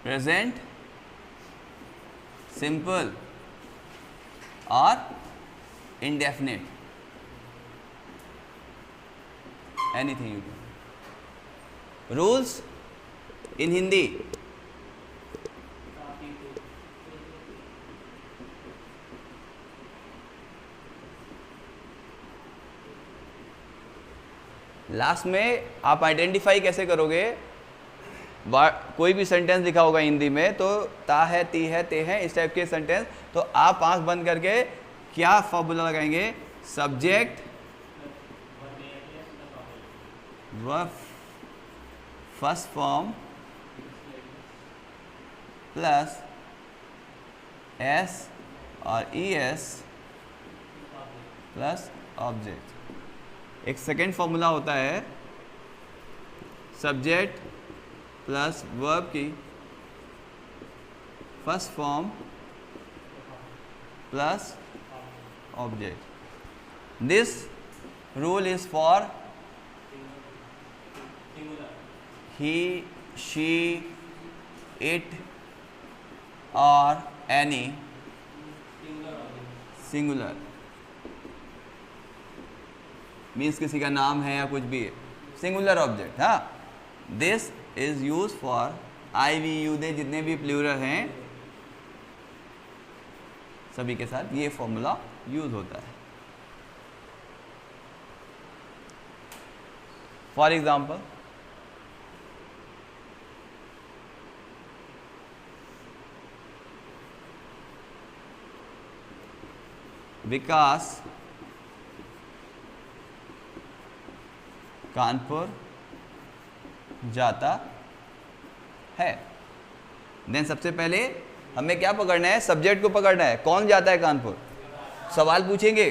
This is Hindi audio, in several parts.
प्रेजेंट सिंपल और indefinite, anything you can. Rules in Hindi. Last में आप आइडेंटिफाई कैसे करोगे? कोई भी सेंटेंस लिखा होगा हिंदी में तो ता है, ती है, ते है, इस टाइप के सेंटेंस, तो आप आंख बंद करके क्या फॉर्मूला लगाएंगे? Subject verb first form plus S और ई एस प्लस ऑब्जेक्ट। एक सेकेंड फॉर्मूला होता है सब्जेक्ट प्लस वर्ब की first form plus object. This rule is for he, she, it or any singular. Means किसी का नाम है या कुछ भी है, सिंगुलर ऑब्जेक्ट। हाँ, this is use for I we you they, जितने भी प्लूरल हैं सभी के साथ ये फॉर्मूला यूज होता है। फॉर एग्जाम्पल, विकास कानपुर जाता है। देन सबसे पहले हमें क्या पकड़ना है? सब्जेक्ट को पकड़ना है। कौन जाता है कानपुर? सवाल पूछेंगे,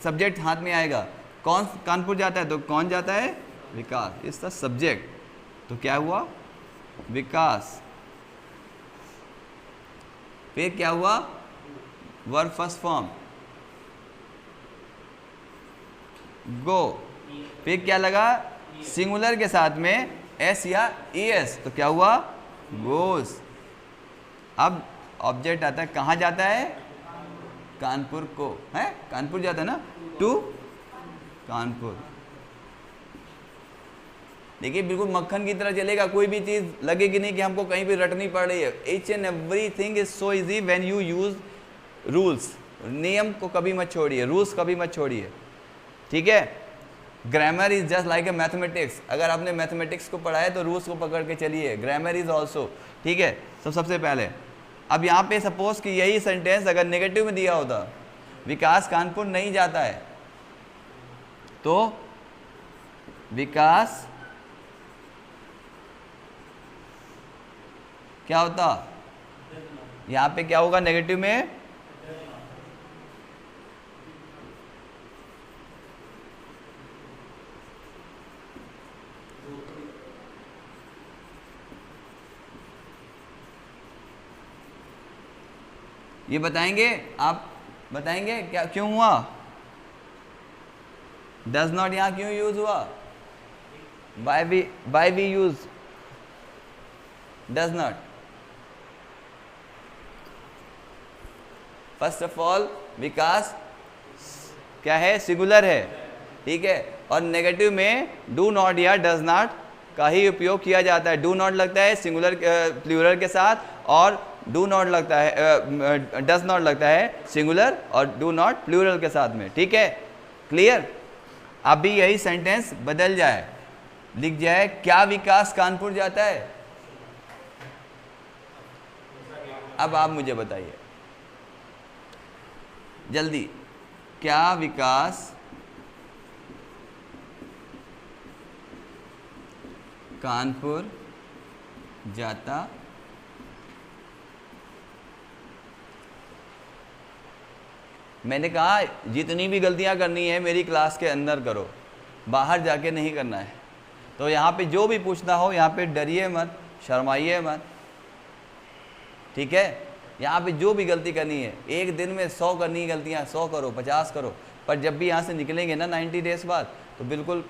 सब्जेक्ट हाथ में आएगा, कौन कानपुर जाता है? तो कौन जाता है? विकास। इस द सब्जेक्ट। तो क्या हुआ? विकास। फिर क्या हुआ? वर्ब फर्स्ट फॉर्म गो। फिर क्या लगा? सिंगुलर के साथ में एस या ई एस, तो क्या हुआ? गोज। अब ऑब्जेक्ट आता है, कहाँ जाता है? कानपुर को, है कानपुर जाता है ना, टू कानपुर। देखिए बिल्कुल मक्खन की तरह चलेगा, कोई भी चीज लगेगी नहीं कि हमको कहीं भी रटनी पड़ रही है। Each and everything is so easy when you use rules. नियम को कभी मत छोड़िए, रूल्स कभी मत छोड़िए, ठीक है। Grammar is just like a mathematics. अगर आपने मैथमेटिक्स को पढ़ा है तो रूल्स को पकड़ के चलिए। ग्रामर इज ऑल्सो, ठीक है। तो सबसे पहले अब यहाँ पे सपोज कि यही सेंटेंस अगर नेगेटिव में दिया होता, विकास कानपुर नहीं जाता है, तो विकास क्या होता? यहाँ पे क्या होगा नेगेटिव में? ये बताएंगे आप? बताएंगे क्या क्यों हुआ? डज नॉट यहां क्यों यूज हुआ? By we use does not. First of all Vikas क्या है? सिंगुलर है, ठीक है। और नेगेटिव में डू नॉट या डज नॉट का ही उपयोग किया जाता है। डू नॉट लगता है सिंगुलर प्लूरल के साथ, और डू नॉट लगता है, डज नॉट लगता है सिंगुलर और डू नॉट प्लूरल के साथ में, ठीक है। क्लियर? अभी यही सेंटेंस बदल जाए, लिख जाए क्या विकास कानपुर जाता है? अब आप मुझे बताइए जल्दी, क्या विकास कानपुर जाता? मैंने कहा जितनी भी गलतियां करनी है मेरी क्लास के अंदर करो, बाहर जाके नहीं करना है। तो यहाँ पे जो भी पूछना हो यहाँ पे डरिए मत, शर्माइए मत, ठीक है। यहाँ पे जो भी गलती करनी है, एक दिन में 100 करनी है गलतियाँ, 100 करो, 50 करो, पर जब भी यहाँ से निकलेंगे ना 90 डेज बाद, तो बिल्कुल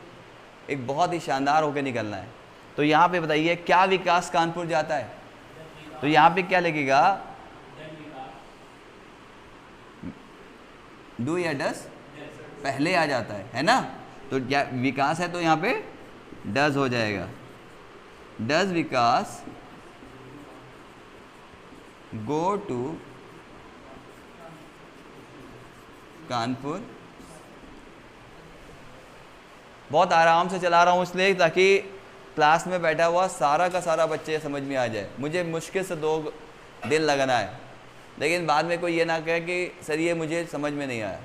एक बहुत ही शानदार होकर निकलना है। तो यहाँ पे बताइए क्या विकास कानपुर जाता है? तो यहाँ पे क्या लगेगा, डू या डस पहले आ जाता है ना। तो क्या विकास है तो यहाँ पे डज हो जाएगा, does Vikas go to Kanpur. बहुत आराम से चला रहा हूँ इसलिए ताकि क्लास में बैठा हुआ सारा का सारा बच्चे समझ में आ जाए। मुझे मुश्किल से 2 दिन लगना है, लेकिन बाद में कोई ये ना कहे कि सर ये मुझे समझ में नहीं आया।